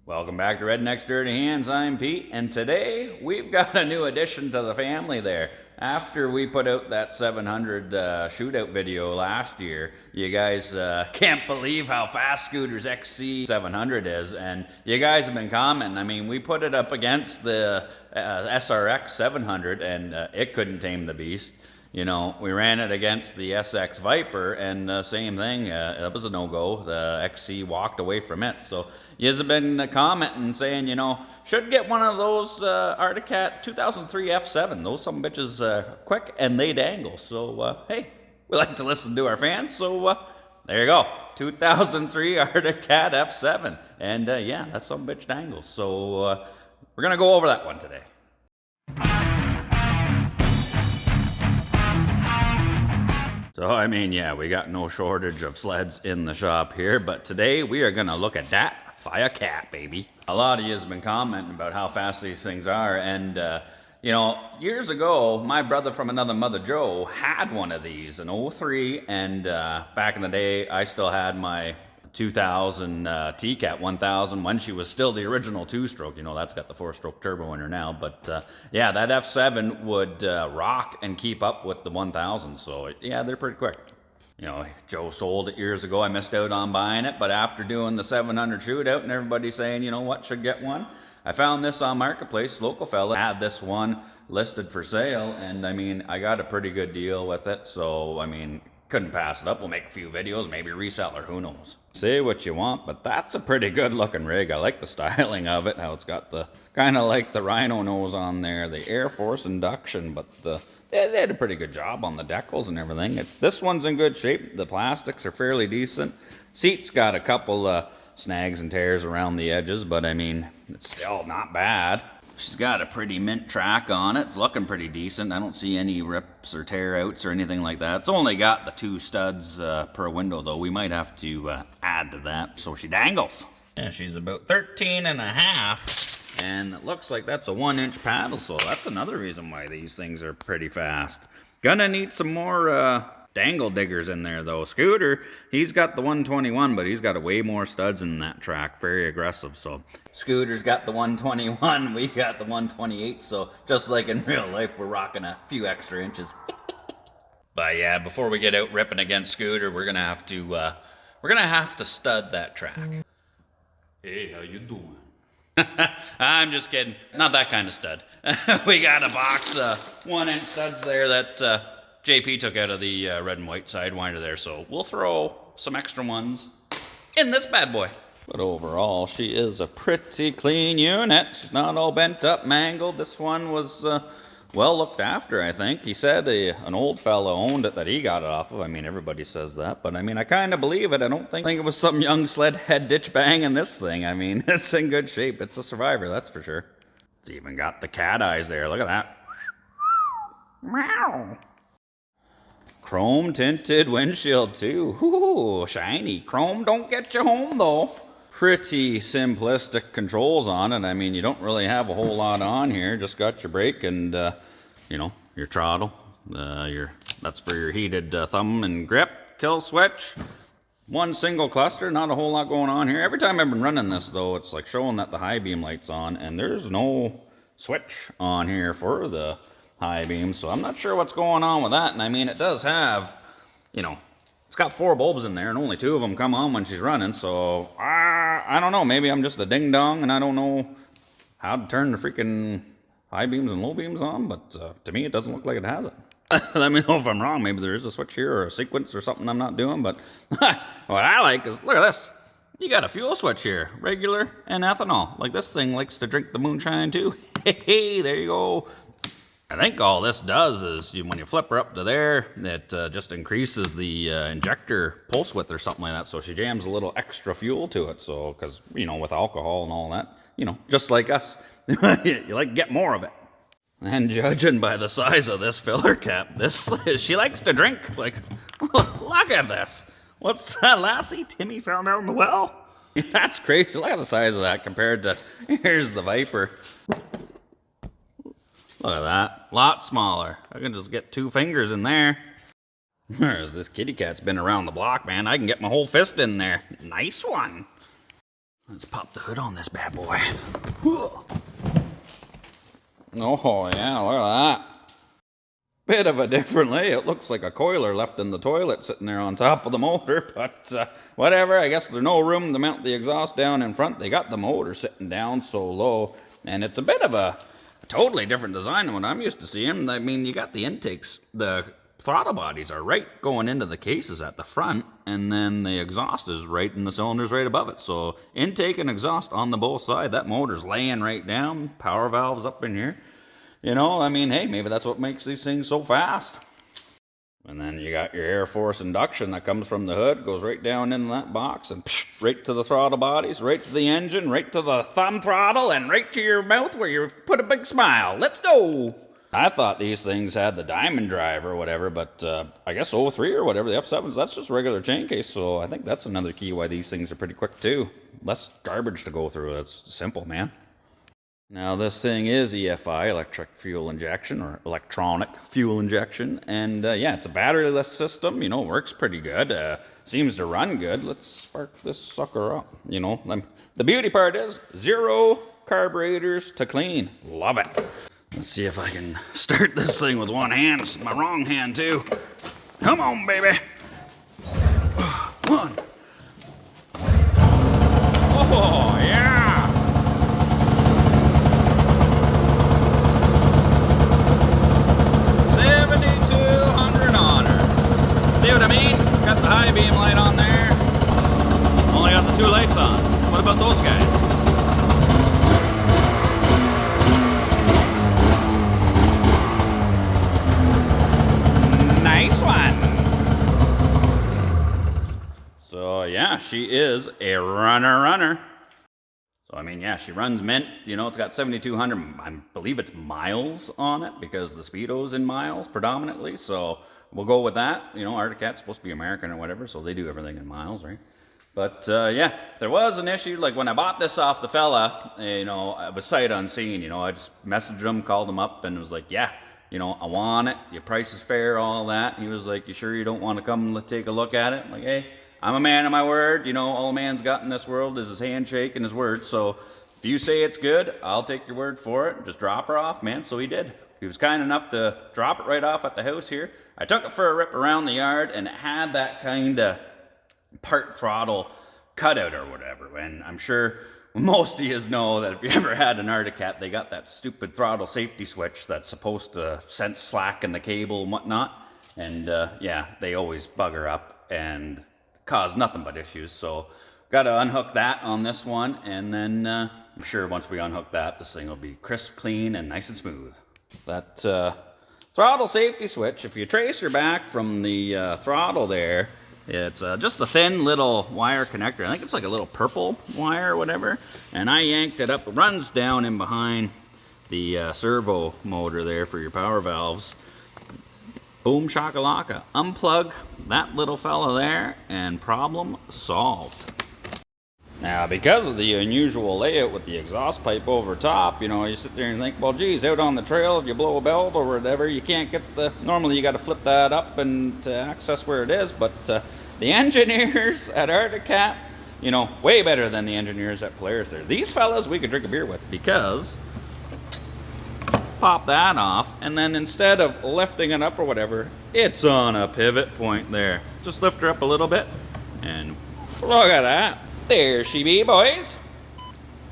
Welcome back to Redneck's Dirty Hands. I'm Pete, and today we've got a new addition to the family there. After we put out that 700 shootout video last year, you guys can't believe how fast Scooter's XC 700 is, and you guys have been commenting. I mean, we put it up against the SRX 700, and it couldn't tame the beast. You know, we ran it against the SX Viper, and same thing, it was a no-go. The XC walked away from it. So, yous have been commenting, saying, you know, should get one of those Arctic Cat 2003 F7. Those some bitches quick, and they dangle. So, hey, we like to listen to our fans, so there you go. 2003 Arctic Cat F7. And, yeah, that some bitch dangles. So, we're going to go over that one today. So, I mean, yeah, we got no shortage of sleds in the shop here, but today we are going to look at that Fire Cat, baby. A lot of you have been commenting about how fast these things are, and, you know, years ago, my brother from another mother, Joe, had one of these in '03, and back in the day, I still had my 2000 T-Cat 1000 when she was still the original two-stroke. You know, that's got the four-stroke turbo in her now. But yeah, that F7 would rock and keep up with the 1000. So yeah, they're pretty quick. You know, Joe sold it years ago. I missed out on buying it. But after doing the 700 shootout and everybody saying, you know what, should get one, I found this on Marketplace. Local fella had this one listed for sale. And I mean, I got a pretty good deal with it. So, I mean, couldn't pass it up. We'll make a few videos, maybe reseller, who knows. Say what you want, but that's a pretty good looking rig. I like the styling of it, how it's got the kind of like the rhino nose on there, the Air Force induction, but they did a pretty good job on the decals and everything. This one's in good shape. The plastics are fairly decent. Seat's got a couple snags and tears around the edges, but I mean, it's still not bad. She's got a pretty mint track on it. It's looking pretty decent. I don't see any rips or tear outs or anything like that. It's only got the two studs per window though. We might have to add to that so she dangles. Yeah, she's about 13 and a half. And it looks like that's a 1-inch paddle, so that's another reason why these things are pretty fast. Gonna need some more dangle diggers in there though. Scooter, he's got the 121, but he's got way more studs in that track. Very aggressive. So Scooter's got the 121, we got the 128. So just like in real life, we're rocking a few extra inches. But yeah, before we get out ripping against Scooter, we're gonna have to stud that track. Hey, how you doing? I'm just kidding. Not that kind of stud. We got a box of 1-inch studs there that JP took out of the red and white sidewinder there, so we'll throw some extra ones in this bad boy. But overall, she is a pretty clean unit. She's not all bent up, mangled. This one was well looked after, I think. He said an old fella owned it that he got it off of. I mean, everybody says that, but I mean, I kind of believe it. I don't think it was some young sled head ditch banging this thing. I mean, it's in good shape. It's a survivor, that's for sure. It's even got the cat eyes there. Look at that. Meow. Chrome tinted windshield too. Ooh, shiny. Chrome don't get you home though. Pretty simplistic controls on it. I mean, you don't really have a whole lot on here. Just got your brake and, you know, your throttle. That's for your heated thumb and grip. Kill switch. One single cluster. Not a whole lot going on here. Every time I've been running this though, it's like showing that the high beam light's on, and there's no switch on here for the high beam, so I'm not sure what's going on with that. And I mean, it does have, you know, it's got 4 bulbs in there, and only 2 of them come on when she's running, so I don't know. Maybe I'm just a ding-dong, and I don't know how to turn the freaking high beams and low beams on, but to me, it doesn't look like it has it. Let me know if I'm wrong. Maybe there is a switch here or a sequence or something I'm not doing, but what I like is, look at this. You got a fuel switch here, regular and ethanol. Like, this thing likes to drink the moonshine too. Hey, there you go. I think all this does is when you flip her up to there, it just increases the injector pulse width or something like that. So she jams a little extra fuel to it. So, because, you know, with alcohol and all that, you know, just like us, you like to get more of it. And judging by the size of this filler cap, she likes to drink. Like, look at this. What's that, lassie? Timmy fell down the well? That's crazy. Look at the size of that compared to, here's the Viper. Look at that. Lot smaller. I can just get 2 fingers in there. Whereas this kitty cat's been around the block, man. I can get my whole fist in there. Nice one. Let's pop the hood on this bad boy. Oh yeah, look at that. Bit of a different layout. Looks like a coiler left in the toilet sitting there on top of the motor, but whatever. I guess there's no room to mount the exhaust down in front. They got the motor sitting down so low, and it's a bit of a totally different design than what I'm used to seeing. I mean, you got the intakes, the throttle bodies are right going into the cases at the front, and then the exhaust is right in the cylinders right above it. So intake and exhaust on the both side. That motor's laying right down, power valves up in here. You know, I mean, hey, maybe that's what makes these things so fast. And then you got your Air Force induction that comes from the hood, goes right down into that box, and right to the throttle bodies, right to the engine, right to the thumb throttle, and right to your mouth where you put a big smile. Let's go! I thought these things had the diamond drive or whatever, but I guess 03 or whatever, the F7s, that's just regular chain case, so I think that's another key why these things are pretty quick too. Less garbage to go through. It's simple, man. Now this thing is EFI, electric fuel injection, or electronic fuel injection, and yeah, it's a batteryless system, you know, works pretty good, seems to run good. Let's spark this sucker up, you know. The beauty part is 0 carburetors to clean. Love it. Let's see if I can start this thing with one hand. It's my wrong hand too. Come on, baby. One. Oh, yeah. 7,200 on her. See what I mean? Got the high beam light on there. Only got the 2 lights on. What about those guys? Nice one. So yeah, she is a runner. So I mean, yeah, she runs mint. You know, it's got 7,200. I believe it's miles on it because the speedo's in miles predominantly. So we'll go with that. You know, Arctic Cat's supposed to be American or whatever, so they do everything in miles, right? But yeah, there was an issue. Like when I bought this off the fella, you know, I was sight unseen. You know, I just messaged him, called him up, and was like, yeah, you know, I want it. Your price is fair, all that. He was like, you sure you don't want to come take a look at it? I'm like, hey, I'm a man of my word. You know, all a man's got in this world is his handshake and his word. So if you say it's good, I'll take your word for it. Just drop her off, man. So he did. He was kind enough to drop it right off at the house here. I took it for a rip around the yard, and it had that kind of part throttle cutout or whatever. And I'm sure most of you know that if you ever had an Arctic Cat, they got that stupid throttle safety switch that's supposed to sense slack in the cable and whatnot. And yeah, they always bugger up and cause nothing but issues. So got to unhook that on this one, and then I'm sure once we unhook that, this thing will be crisp, clean, and nice and smooth. That throttle safety switch, if you trace her back from the throttle there, it's just a thin little wire connector. I think it's like a little purple wire or whatever. And I yanked it up. It runs down in behind the servo motor there for your power valves. Boom shakalaka. Unplug that little fella there, and problem solved. Now, because of the unusual layout with the exhaust pipe over top, you know, you sit there and think, well, geez, out on the trail, if you blow a belt or whatever, you can't get normally you got to flip that up and to access where it is, but the engineers at Arctic Cat, you know, way better than the engineers at Polaris there. These fellas we could drink a beer with, because pop that off, and then instead of lifting it up or whatever, it's on a pivot point there. Just lift her up a little bit, and look at that. There she be, boys.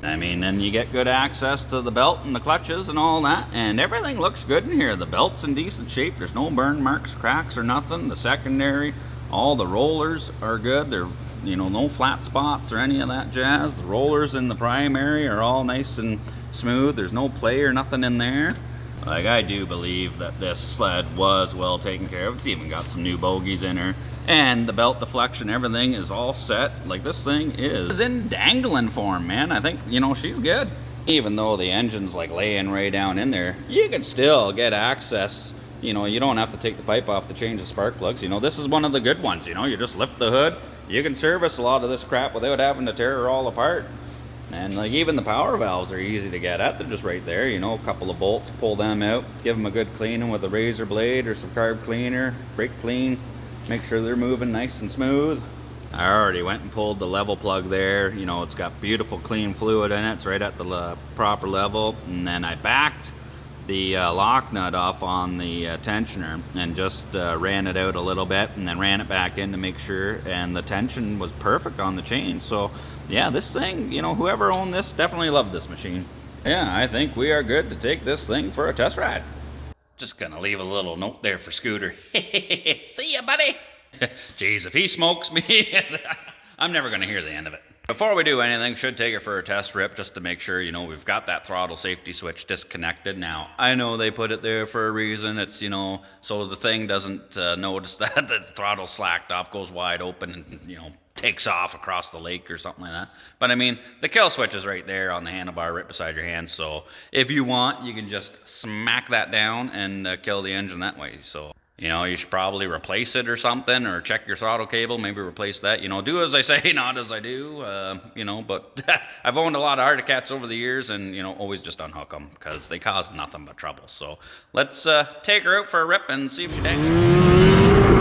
I mean, then you get good access to the belt and the clutches and all that, and everything looks good in here. The belt's in decent shape. There's no burn marks, cracks, or nothing. The secondary, all the rollers are good. They're, you know, no flat spots or any of that jazz. The rollers in the primary are all nice and smooth. There's no play or nothing in there. Like, I do believe that this sled was well taken care of. It's even got some new bogies in her. And the belt deflection, everything is all set. Like, this thing is in dangling form, man. I think, you know, she's good. Even though the engine's like laying right down in there, you can still get access. You know, you don't have to take the pipe off to change the spark plugs. You know, this is one of the good ones. You know, you just lift the hood. You can service a lot of this crap without having to tear her all apart. And like, even the power valves are easy to get at. They're just right there, you know, a couple of bolts, pull them out, give them a good cleaning with a razor blade or some carb cleaner, brake clean, make sure they're moving nice and smooth. I already went and pulled the level plug there. You know, it's got beautiful clean fluid in it. It's right at the proper level. And then I backed the lock nut off on the tensioner and just ran it out a little bit and then ran it back in to make sure, and the tension was perfect on the chain. So yeah, this thing, you know, whoever owned this definitely loved this machine. Yeah, I think we are good to take this thing for a test ride. Just gonna leave a little note there for Scooter. See ya, buddy. Jeez, if he smokes me, I'm never gonna hear the end of it. Before we do anything, should take it for a test rip just to make sure, you know, we've got that throttle safety switch disconnected. Now, I know they put it there for a reason. It's, you know, so the thing doesn't notice that the throttle slacked off, goes wide open, and, you know, takes off across the lake or something like that. But I mean, the kill switch is right there on the handlebar right beside your hand. So if you want, you can just smack that down and kill the engine that way. So, you know, you should probably replace it or something, or check your throttle cable, maybe replace that. You know, do as I say, not as I do, you know, but I've owned a lot of Arctic Cats over the years and, you know, always just unhook them because they cause nothing but trouble. So let's take her out for a rip and see if she dances.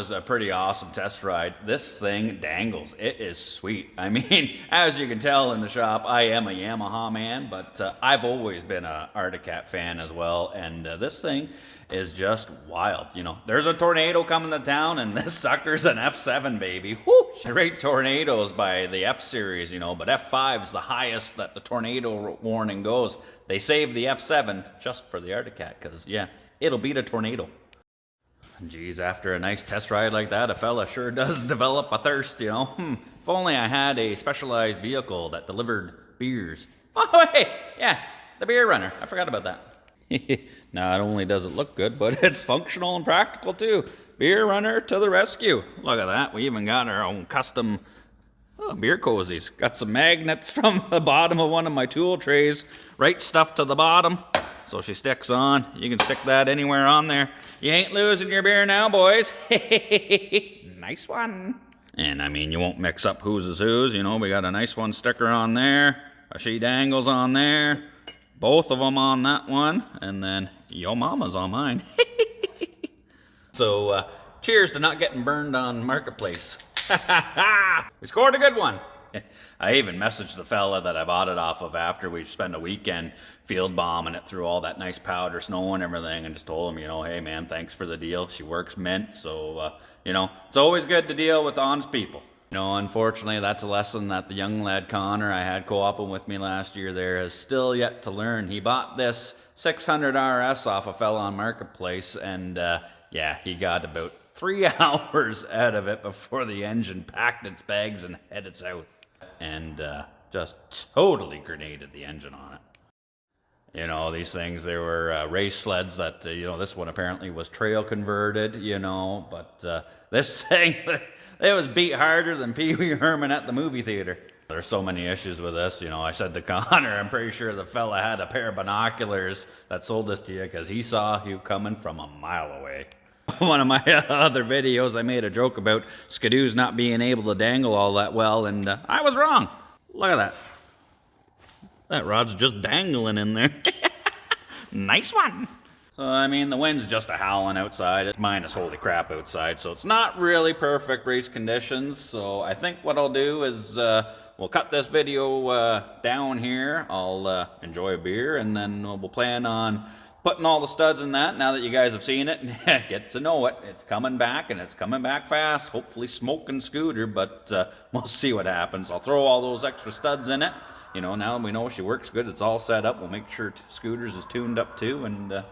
A pretty awesome test ride. This thing dangles. It is sweet. I mean, as you can tell in the shop, I am a Yamaha man, but I've always been a Arctic Cat fan as well, and this thing is just wild. You know, there's a tornado coming to town, and this sucker's an F7, baby. Woo! Great tornadoes by the F series, you know, but F5's the highest that the tornado warning goes. They saved the F7 just for the Arctic Cat, because, yeah, it'll beat a tornado. Geez, after a nice test ride like that, a fella sure does develop a thirst, you know. If only I had a specialized vehicle that delivered beers. Oh, hey, yeah, the beer runner. I forgot about that. Not only does it look good, but it's functional and practical too. Beer runner to the rescue. Look at that. We even got our own custom beer cozies. Got some magnets from the bottom of one of my tool trays. Right stuff to the bottom. So she sticks on. You can stick that anywhere on there. You ain't losing your beer now, boys. Nice one. And I mean, you won't mix up whose is whose. You know, we got a nice one sticker on there. A she dangles on there. Both of them on that one. And then yo mama's on mine. So, cheers to not getting burned on Marketplace. We scored a good one. I even messaged the fella that I bought it off of after we spent a weekend field bombing it through all that nice powder snow and everything, and just told him, you know, hey man, thanks for the deal. She works mint, so, you know, it's always good to deal with honest people. You know, unfortunately, that's a lesson that the young lad Connor I had co-oping with me last year there has still yet to learn. He bought this 600 RS off a fella on Marketplace, and yeah, he got about 3 hours out of it before the engine packed its bags and headed south. And just totally grenaded the engine on it. You know, these things, they were race sleds that, you know, this one apparently was trail converted, you know, but this thing, it was beat harder than Pee Wee Herman at the movie theater. There's so many issues with this, you know. I said to Connor, I'm pretty sure the fella had a pair of binoculars that sold this to you because he saw you coming from a mile away. One of my other videos, I made a joke about skidoos not being able to dangle all that well, and I was wrong. Look at that. That rod's just dangling in there. Nice one. So, I mean, the wind's just a howling outside. It's minus holy crap outside, so it's not really perfect race conditions. So I think what I'll do is we'll cut this video down here. I'll enjoy a beer, and then we'll plan on putting all the studs in that now that you guys have seen it and get to know it. It's coming back, and it's coming back fast. Hopefully smoking scooter, but we'll see what happens. I'll throw all those extra studs in it. You know, now we know she works good. It's all set up. We'll make sure Scooters is tuned up too, and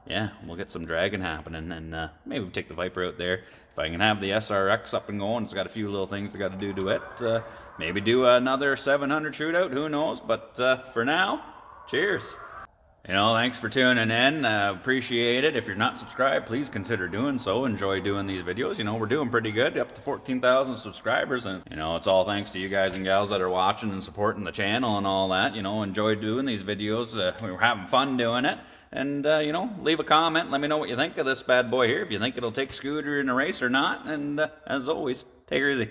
yeah, we'll get some dragging happening, and maybe we'll take the Viper out there. If I can have the SRX up and going, it's got a few little things I got to do to it. Maybe do another 700 shootout, who knows, but for now, cheers. You know, thanks for tuning in. Appreciate it. If you're not subscribed, please consider doing so. Enjoy doing these videos. You know, we're doing pretty good, up to 14,000 subscribers. And, you know, it's all thanks to you guys and gals that are watching and supporting the channel and all that. You know, enjoy doing these videos. We're having fun doing it. And, you know, leave a comment. Let me know what you think of this bad boy here. If you think it'll take Scooter in a race or not. And, as always, take her easy.